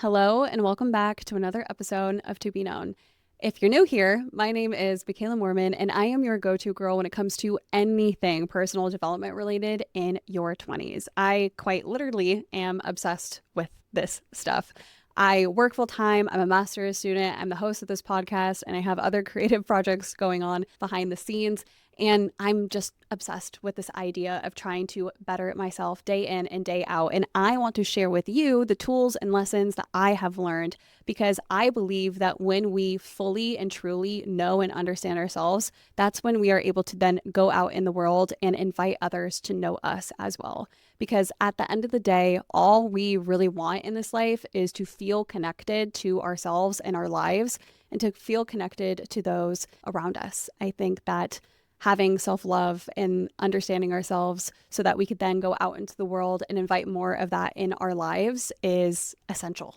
Hello, and welcome back to another episode of To Be Known. If you're new here, my name is Makayla Morman, and I am your go-to girl when it comes to anything personal development related in your 20s. I quite literally am obsessed with this stuff. I work full time, I'm a master's student, I'm the host of this podcast, and I have other creative projects going on behind the scenes. And I'm just obsessed with this idea of trying to better myself day in and day out. And I want to share with you the tools and lessons that I have learned, because I believe that when we fully and truly know and understand ourselves, that's when we are able to then go out in the world and invite others to know us as well. Because at the end of the day, all we really want in this life is to feel connected to ourselves and our lives, and to feel connected to those around us. I think that having self-love and understanding ourselves so that we could then go out into the world and invite more of that in our lives is essential.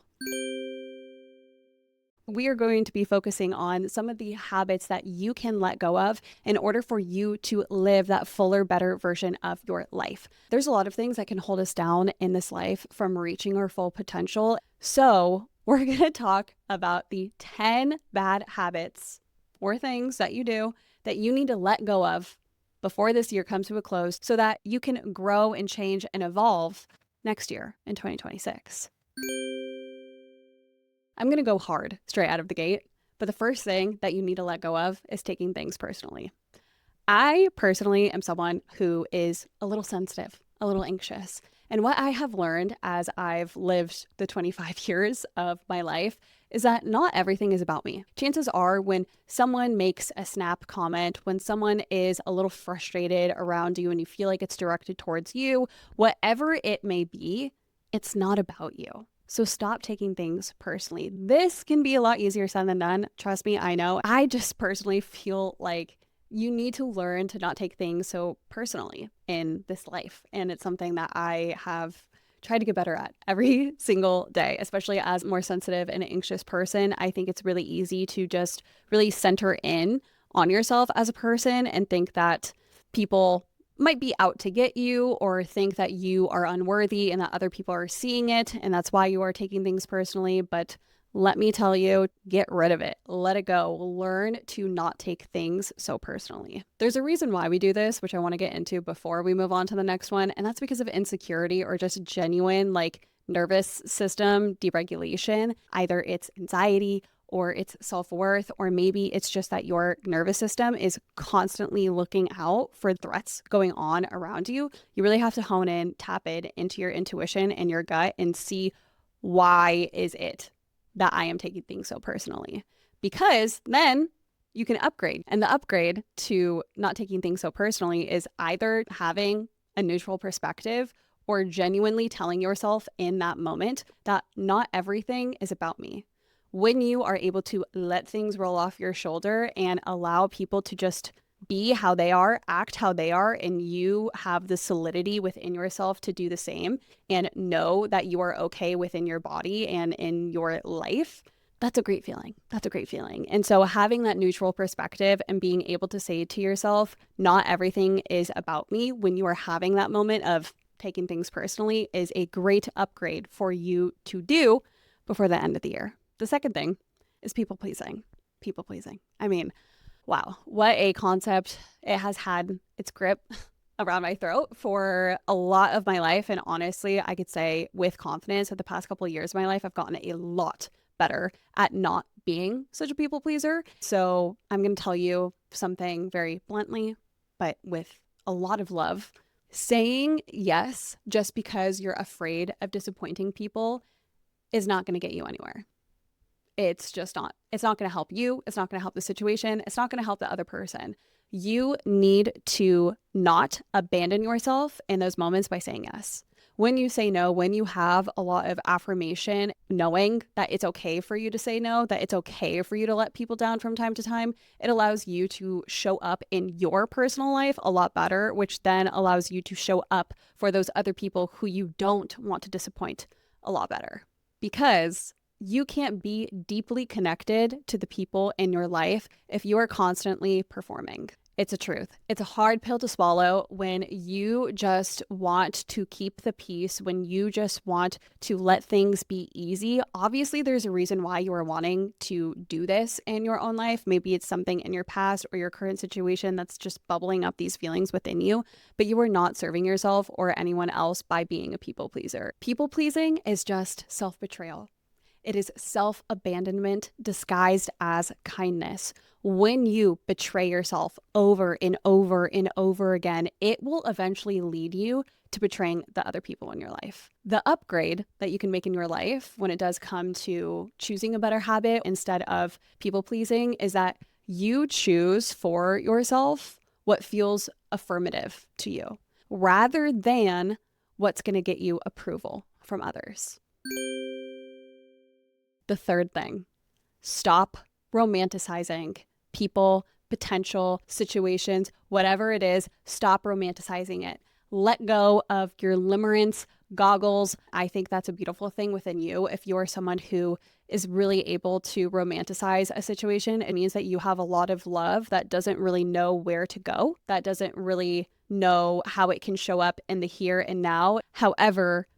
We are going to be focusing on some of the habits that you can let go of in order for you to live that fuller, better version of your life. There's a lot of things that can hold us down in this life from reaching our full potential. So we're going to talk about the 10 bad habits or things that you do that you need to let go of before this year comes to a close so that you can grow and change and evolve next year in 2026. I'm going to go hard straight out of the gate, but the first thing that you need to let go of is taking things personally. I personally am someone who is a little sensitive, a little anxious. And what I have learned as I've lived the 25 years of my life is that not everything is about me. Chances are when someone makes a snap comment, when someone is a little frustrated around you and you feel like it's directed towards you, whatever it may be, it's not about you. So stop taking things personally. This can be a lot easier said than done. Trust me, I know. I just personally feel like you need to learn to not take things so personally in this life. And it's something that I have tried to get better at every single day, especially as a more sensitive and anxious person. I think it's really easy to just really center in on yourself as a person and think that people might be out to get you, or think that you are unworthy and that other people are seeing it, and that's why you are taking things personally. But let me tell you, get rid of it. Let it go. Learn to not take things so personally. There's a reason why we do this, which I want to get into before we move on to the next one. And that's because of insecurity or just genuine nervous system deregulation. Either it's anxiety or it's self-worth, or maybe it's just that your nervous system is constantly looking out for threats going on around you. You really have to hone in, tap it into your intuition and your gut and see, why is it that I am taking things so personally? Because then you can upgrade. And the upgrade to not taking things so personally is either having a neutral perspective or genuinely telling yourself in that moment that not everything is about me. When you are able to let things roll off your shoulder and allow people to just be how they are, act how they are, and you have the solidity within yourself to do the same and know that you are okay within your body and in your life, that's a great feeling. That's a great feeling. And so having that neutral perspective and being able to say to yourself, not everything is about me, when you are having that moment of taking things personally, is a great upgrade for you to do before the end of the year. The second thing is people pleasing. People pleasing. I mean, wow, what a concept. It has had its grip around my throat for a lot of my life. And honestly, I could say with confidence that the past couple of years of my life, I've gotten a lot better at not being such a people pleaser. So I'm going to tell you something very bluntly, but with a lot of love. Saying yes just because you're afraid of disappointing people is not going to get you anywhere. It's just not. It's not going to help you. It's not going to help the situation. It's not going to help the other person. You need to not abandon yourself in those moments by saying yes. When you say no, when you have a lot of affirmation, knowing that it's okay for you to say no, that it's okay for you to let people down from time to time, it allows you to show up in your personal life a lot better, which then allows you to show up for those other people who you don't want to disappoint a lot better. Because you can't be deeply connected to the people in your life if you are constantly performing. It's a truth. It's a hard pill to swallow when you just want to keep the peace, when you just want to let things be easy. Obviously, there's a reason why you are wanting to do this in your own life. Maybe it's something in your past or your current situation that's just bubbling up these feelings within you, but you are not serving yourself or anyone else by being a people pleaser. People pleasing is just self-betrayal. It is self-abandonment disguised as kindness. When you betray yourself over and over and over again, it will eventually lead you to betraying the other people in your life. The upgrade that you can make in your life when it does come to choosing a better habit instead of people pleasing is that you choose for yourself what feels affirmative to you rather than what's going to get you approval from others. The third thing, stop romanticizing people, potential situations, whatever it is, stop romanticizing it. Let go of your limerence goggles. I think that's a beautiful thing within you. If you're someone who is really able to romanticize a situation, it means that you have a lot of love that doesn't really know where to go, that doesn't really know how it can show up in the here and now. However,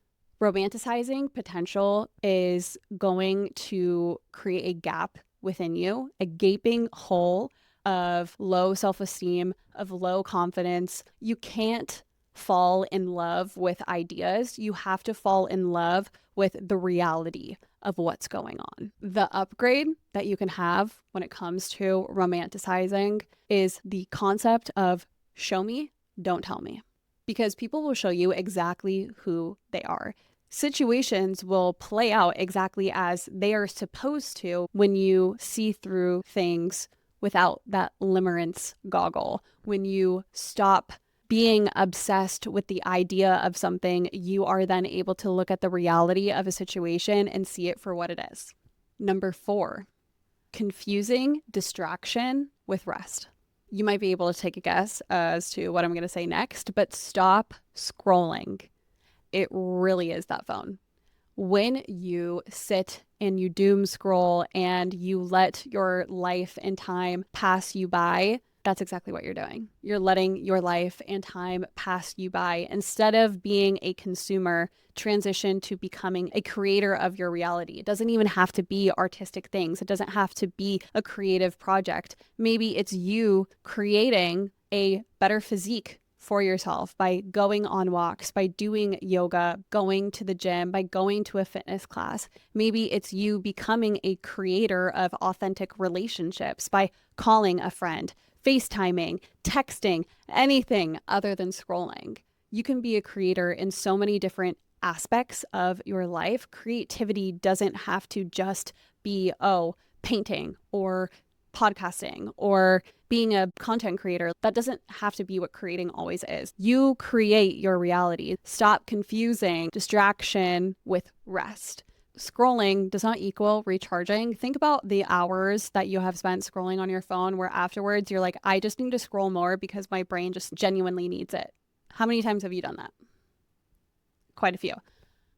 romanticizing potential is going to create a gap within you, a gaping hole of low self-esteem, of low confidence. You can't fall in love with ideas. You have to fall in love with the reality of what's going on. The upgrade that you can have when it comes to romanticizing is the concept of show me, don't tell me. Because people will show you exactly who they are. Situations will play out exactly as they are supposed to when you see through things without that limerence goggle. When you stop being obsessed with the idea of something, you are then able to look at the reality of a situation and see it for what it is. Number 4, confusing distraction with rest. You might be able to take a guess as to what I'm going to say next, but stop scrolling. It really is that phone. When you sit and you doom scroll and you let your life and time pass you by, that's exactly what you're doing. You're letting your life and time pass you by. Instead of being a consumer, transition to becoming a creator of your reality. It doesn't even have to be artistic things. It doesn't have to be a creative project. Maybe it's you creating a better physique for yourself by going on walks, by doing yoga, going to the gym, by going to a fitness class. Maybe it's you becoming a creator of authentic relationships by calling a friend, FaceTiming, texting, anything other than scrolling. You can be a creator in so many different aspects of your life. Creativity doesn't have to just be, painting or podcasting or being a content creator. That doesn't have to be what creating always is. You create your reality. Stop confusing distraction with rest. Scrolling does not equal recharging. Think about the hours that you have spent scrolling on your phone where afterwards you're like, I just need to scroll more because my brain just genuinely needs it. How many times have you done that? Quite a few.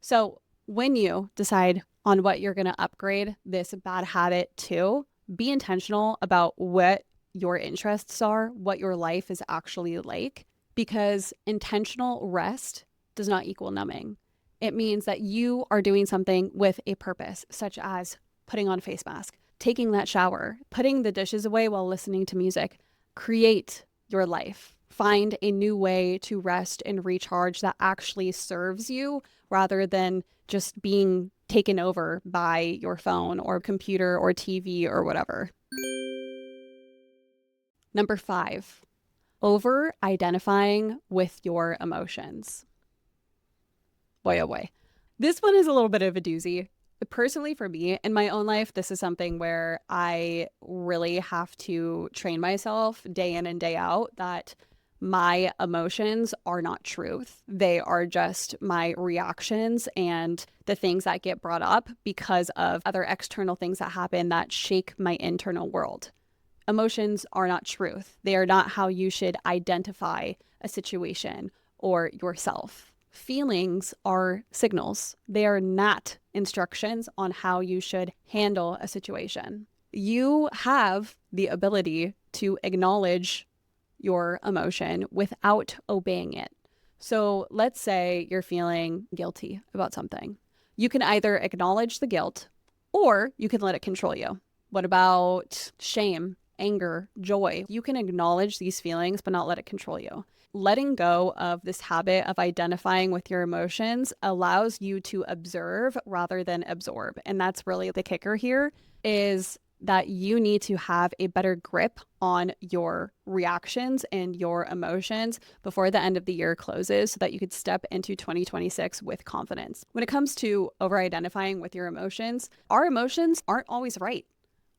So when you decide on what you're going to upgrade this bad habit to, be intentional about what your interests are, what your life is actually like, because intentional rest does not equal numbing. It means that you are doing something with a purpose, such as putting on a face mask, taking that shower, putting the dishes away while listening to music. Create your life. Find a new way to rest and recharge that actually serves you rather than just being taken over by your phone or computer or TV or whatever. Number 5, over-identifying with your emotions. Boy, oh boy. This one is a little bit of a doozy. Personally, for me, in my own life, this is something where I really have to train myself day in and day out that my emotions are not truth. They are just my reactions and the things that get brought up because of other external things that happen that shake my internal world. Emotions are not truth. They are not how you should identify a situation or yourself. Feelings are signals. They are not instructions on how you should handle a situation. You have the ability to acknowledge your emotion without obeying it. So let's say you're feeling guilty about something. You can either acknowledge the guilt or you can let it control you. What about shame, anger, joy? You can acknowledge these feelings, but not let it control you. Letting go of this habit of identifying with your emotions allows you to observe rather than absorb. And that's really the kicker here, is that you need to have a better grip on your reactions and your emotions before the end of the year closes so that you could step into 2026 with confidence. When it comes to over-identifying with your emotions, our emotions aren't always right.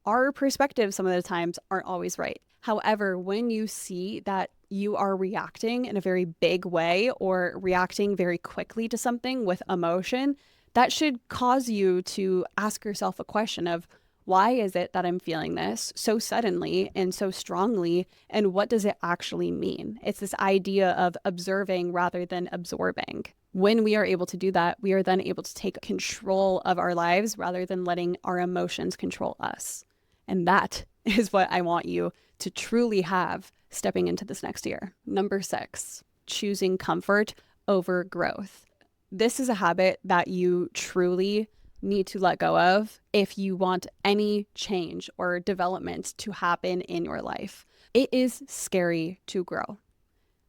Our perspectives some of the times aren't always right. However, when you see that you are reacting in a very big way or reacting very quickly to something with emotion, that should cause you to ask yourself a question of, why is it that I'm feeling this so suddenly and so strongly? And what does it actually mean? It's this idea of observing rather than absorbing. When we are able to do that, we are then able to take control of our lives rather than letting our emotions control us. And that is what I want you to truly have stepping into this next year. Number 6, choosing comfort over growth. This is a habit that you truly need to let go of if you want any change or development to happen in your life. It is scary to grow.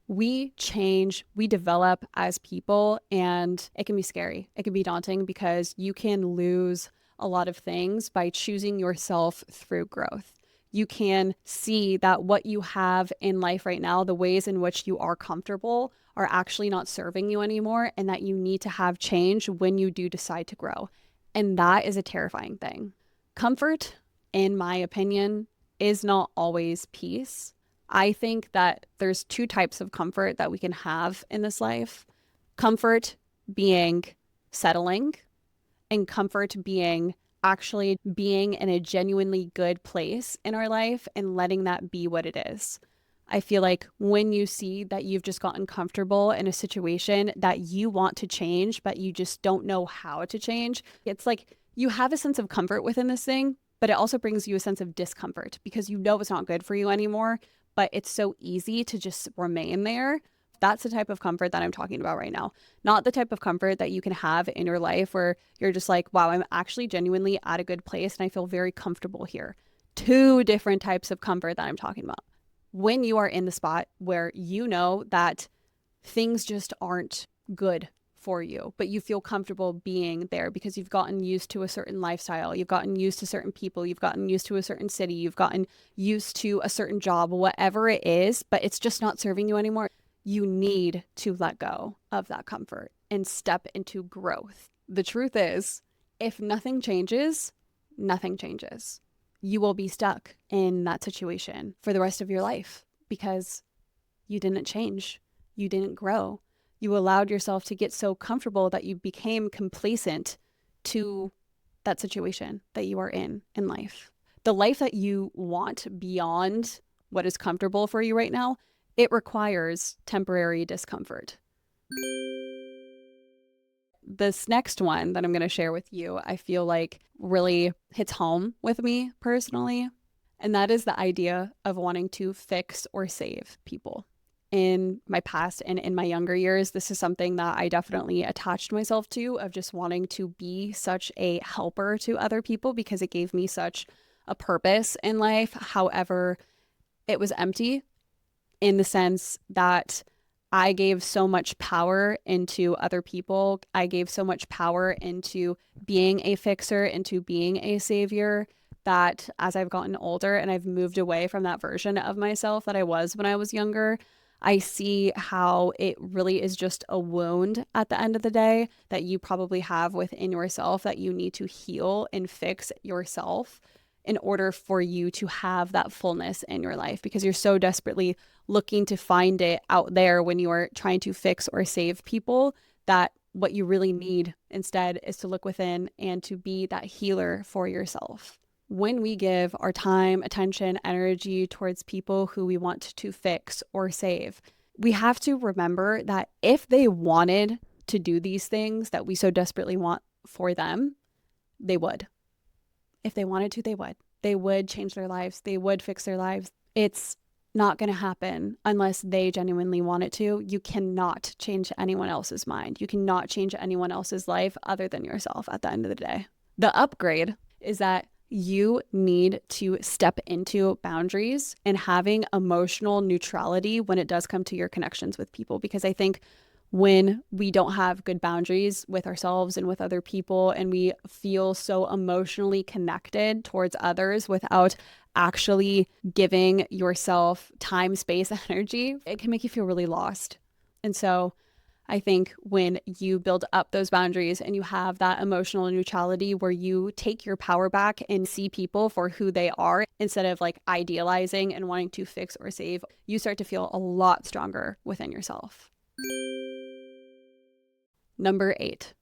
We change, we develop as people, and it can be scary. It can be daunting because you can lose a lot of things by choosing yourself through growth. You can see that what you have in life right now, the ways in which you are comfortable, are actually not serving you anymore, and that you need to have change when you do decide to grow. And that is a terrifying thing. Comfort, in my opinion, is not always peace. I think that there's 2 types of comfort that we can have in this life. Comfort being settling, and comfort being actually being in a genuinely good place in our life and letting that be what it is. I feel like when you see that you've just gotten comfortable in a situation that you want to change, but you just don't know how to change, it's like you have a sense of comfort within this thing, but it also brings you a sense of discomfort because you know it's not good for you anymore, but it's so easy to just remain there. That's the type of comfort that I'm talking about right now. Not the type of comfort that you can have in your life where you're just like, wow, I'm actually genuinely at a good place and I feel very comfortable here. 2 different types of comfort that I'm talking about. When you are in the spot where you know that things just aren't good for you, but you feel comfortable being there because you've gotten used to a certain lifestyle, you've gotten used to certain people, you've gotten used to a certain city, you've gotten used to a certain job, whatever it is, but it's just not serving you anymore. You need to let go of that comfort and step into growth. The truth is, if nothing changes, nothing changes. You will be stuck in that situation for the rest of your life because you didn't change. You didn't grow. You allowed yourself to get so comfortable that you became complacent to that situation that you are in life. The life that you want beyond what is comfortable for you right now, it requires temporary discomfort. This next one that I'm going to share with you, I feel like really hits home with me personally. And that is the idea of wanting to fix or save people. In my past and in my younger years, this is something that I definitely attached myself to, of just wanting to be such a helper to other people because it gave me such a purpose in life. However, it was empty in the sense that I gave so much power into other people. I gave so much power into being a fixer, into being a savior, that as I've gotten older and I've moved away from that version of myself that I was when I was younger, I see how it really is just a wound at the end of the day that you probably have within yourself that you need to heal and fix yourself in order for you to have that fullness in your life, because you're so desperately looking to find it out there when you are trying to fix or save people, that what you really need instead is to look within and to be that healer for yourself. When we give our time, attention, energy towards people who we want to fix or save, we have to remember that if they wanted to do these things that we so desperately want for them, they would. If they wanted to, they would. They would change their lives. They would fix their lives. It's not going to happen unless they genuinely want it to. You cannot change anyone else's mind. You cannot change anyone else's life other than yourself at the end of the day. The upgrade is that you need to step into boundaries and having emotional neutrality when it does come to your connections with people. Because I think when we don't have good boundaries with ourselves and with other people, and we feel so emotionally connected towards others without actually giving yourself time, space, energy, it can make you feel really lost. And so I think when you build up those boundaries and you have that emotional neutrality where you take your power back and see people for who they are instead of like idealizing and wanting to fix or save, you start to feel a lot stronger within yourself. Number 8,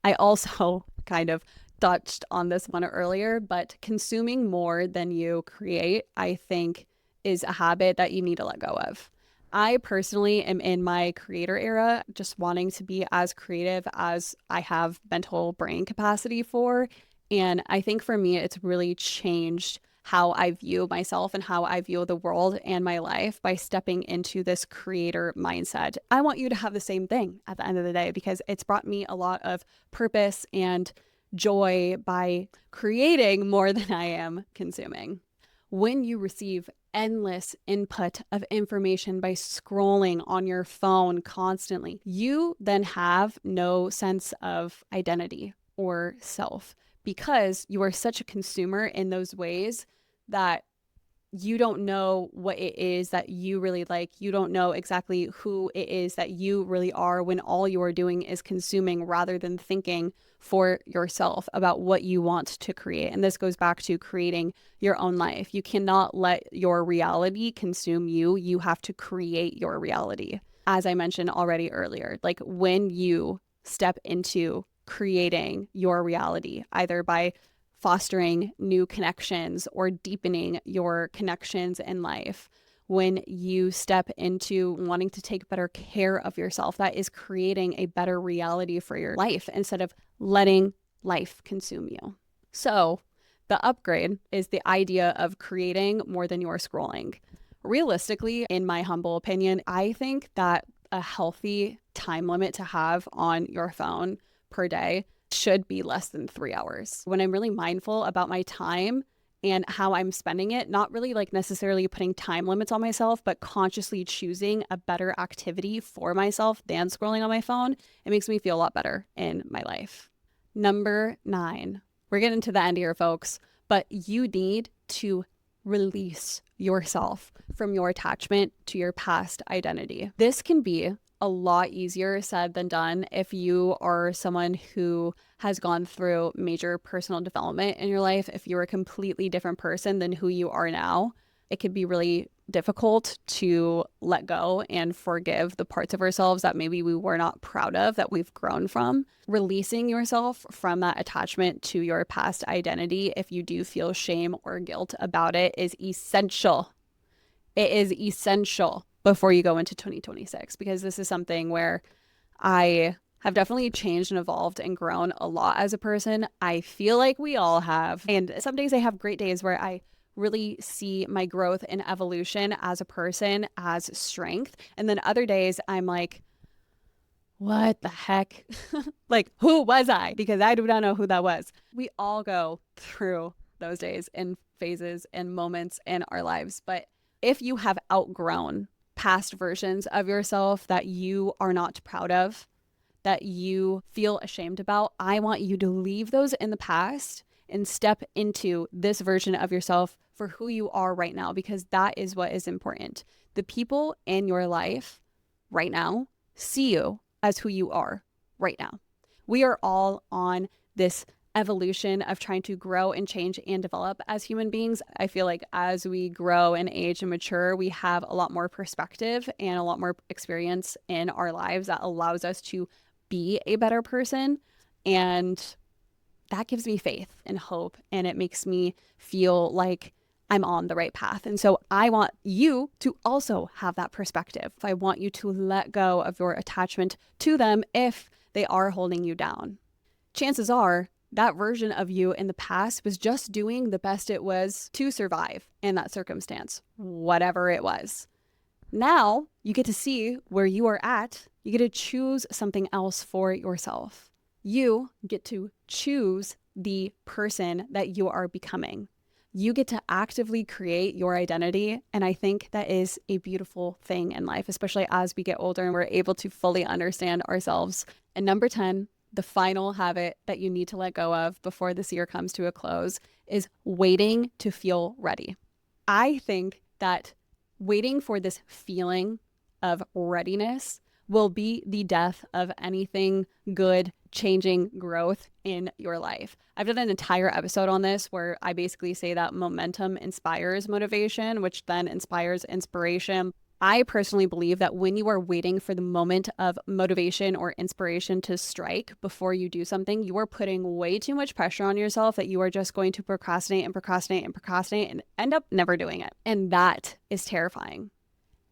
I also kind of touched on this one earlier, but consuming more than you create, I think, is a habit that you need to let go of. I personally am in my creator era, just wanting to be as creative as I have mental brain capacity for. And I think for me, it's really changed how I view myself and how I view the world and my life by stepping into this creator mindset. I want you to have the same thing at the end of the day because it's brought me a lot of purpose and joy by creating more than I am consuming. When you receive endless input of information by scrolling on your phone constantly, you then have no sense of identity or self because you are such a consumer in those ways that you don't know what it is that you really like. You don't know exactly who it is that you really are when all you are doing is consuming rather than thinking for yourself about what you want to create. And this goes back to creating your own life. You cannot let your reality consume you. You have to create your reality. As I mentioned already earlier, like when you step into creating your reality, either by fostering new connections or deepening your connections in life, when you step into wanting to take better care of yourself, that is creating a better reality for your life instead of letting life consume you. So the upgrade is the idea of creating more than you're scrolling. Realistically, in my humble opinion, I think that a healthy time limit to have on your phone per day should be less than 3 hours. When I'm really mindful about my time and how I'm spending it, not really like necessarily putting time limits on myself, but consciously choosing a better activity for myself than scrolling on my phone, it makes me feel a lot better in my life. Number 9, we're getting to the end here, folks, but you need to release yourself from your attachment to your past identity. This can be a lot easier said than done if you are someone who has gone through major personal development in your life. If you're a completely different person than who you are now, it could be really difficult to let go and forgive the parts of ourselves that maybe we were not proud of, that we've grown from. Releasing yourself from that attachment to your past identity, if you do feel shame or guilt about it, is essential. It is essential before you go into 2026, because this is something where I have definitely changed and evolved and grown a lot as a person. I feel like we all have. And some days I have great days where I really see my growth and evolution as a person as strength. And then other days I'm like, what the heck? Like, who was I? Because I do not know who that was. We all go through those days and phases and moments in our lives. But if you have outgrown past versions of yourself that you are not proud of, that you feel ashamed about, I want you to leave those in the past and step into this version of yourself for who you are right now, because that is what is important. The people in your life right now see you as who you are right now. We are all on this evolution of trying to grow and change and develop as human beings. I feel like as we grow and age and mature, we have a lot more perspective and a lot more experience in our lives that allows us to be a better person. And that gives me faith and hope, and it makes me feel like I'm on the right path. And so I want you to also have that perspective. I want you to let go of your attachment to them if they are holding you down. Chances are that version of you in the past was just doing the best it was to survive in that circumstance, whatever it was. Now you get to see where you are at. You get to choose something else for yourself. You get to choose the person that you are becoming. You get to actively create your identity. And I think that is a beautiful thing in life, especially as we get older and we're able to fully understand ourselves. And number 10, the final habit that you need to let go of before this year comes to a close is waiting to feel ready. I think that waiting for this feeling of readiness will be the death of anything good, changing growth in your life. I've done an entire episode on this where I basically say that momentum inspires motivation, which then inspires inspiration. I personally believe that when you are waiting for the moment of motivation or inspiration to strike before you do something, you are putting way too much pressure on yourself that you are just going to procrastinate and procrastinate and procrastinate and end up never doing it. And that is terrifying.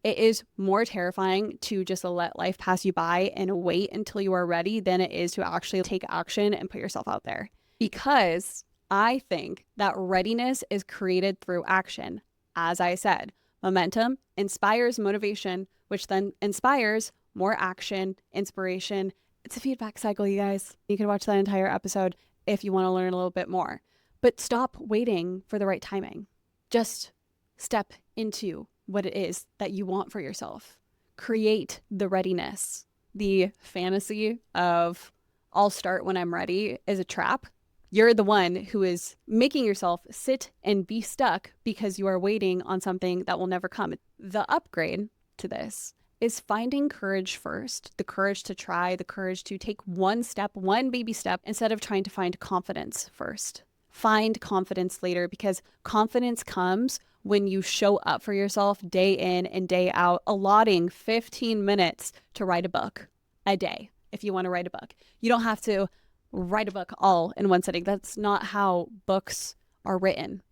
It is more terrifying to just let life pass you by and wait until you are ready than it is to actually take action and put yourself out there. Because I think that readiness is created through action. As I said, momentum inspires motivation, which then inspires more action, inspiration. It's a feedback cycle, you guys. You can watch that entire episode if you want to learn a little bit more. But stop waiting for the right timing. Just step into what it is that you want for yourself. Create the readiness. The fantasy of I'll start when I'm ready is a trap. You're the one who is making yourself sit and be stuck because you are waiting on something that will never come. The upgrade to this is finding courage first, the courage to try, the courage to take one step, one baby step, instead of trying to find confidence first. Find confidence later, because confidence comes when you show up for yourself day in and day out, allotting 15 minutes to write a book a day if you want to write a book. You don't have to write a book all in one sitting. That's not how books are written.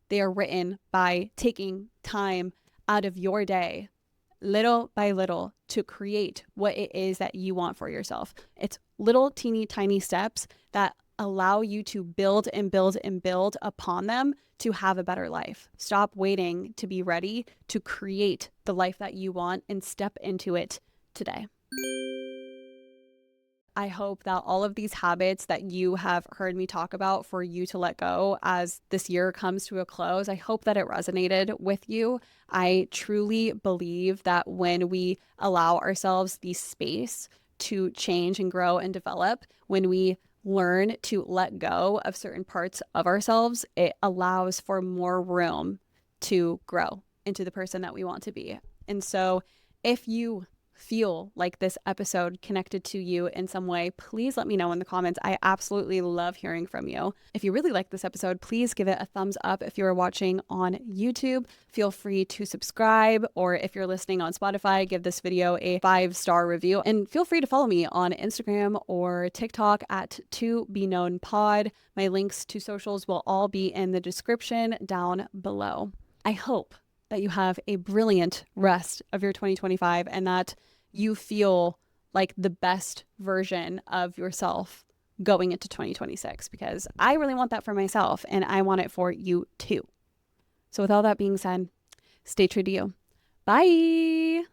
They are written by taking time out of your day, little by little, to create what it is that you want for yourself. It's little teeny tiny steps that allow you to build and build and build upon them to have a better life. Stop waiting to be ready to create the life that you want and step into it today. I hope that all of these habits that you have heard me talk about for you to let go as this year comes to a close, I hope that it resonated with you. I truly believe that when we allow ourselves the space to change and grow and develop, when we learn to let go of certain parts of ourselves, it allows for more room to grow into the person that we want to be. And so if you feel like this episode connected to you in some way, please let me know in the comments. I absolutely love hearing from you. If you really like this episode, please give it a thumbs up. If you're watching on YouTube, feel free to subscribe, or if you're listening on Spotify, give this video a 5-star review, and feel free to follow me on Instagram or TikTok at ToBeKnownPod. My links to socials will all be in the description down below. I hope that you have a brilliant rest of your 2025 and that you feel like the best version of yourself going into 2026, because I really want that for myself and I want it for you too. So with all that being said, stay true to you. Bye.